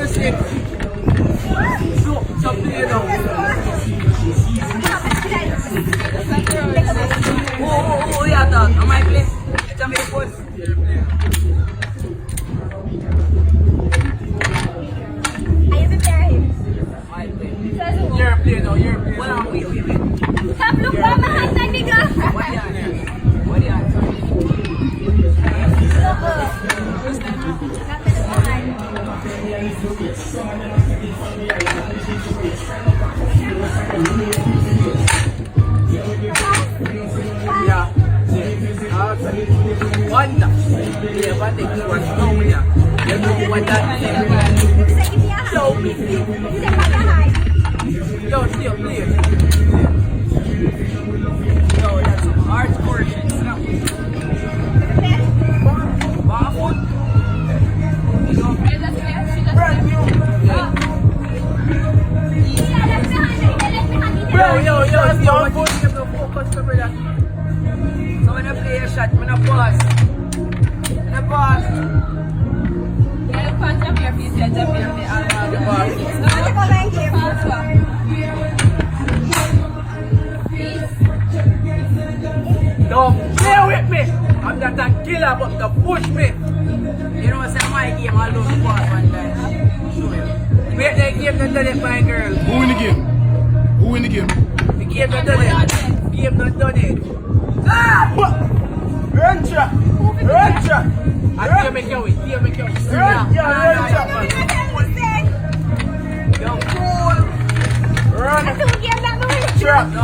6. So play now. Oh, yeah, dog. I might play. Jamaica Boys. You're playing now, you're playing. Well, wait. Stop, look, mama has that nigga. What do you answer? Yeah. Wanda. Yeah, Wanda is one. No, yeah. You know what that is. Yo, yo, still play it. Yo, that's hardcore shit. Bafoot. Brand new. Yo, focus, brother. So when I play a shot, when I pause. Don't play with me. I'm not a killer, but to push me. You know, say my game, I love the pass one time. Show you. Wait, the game not done it, my girl. Who win the game? Who win the game? The game not done it. The game not done it. Ah! Run track! I can't make you win. Can't make you win. Run track, man! Yo, cool. Run That's the game that we win. track! No.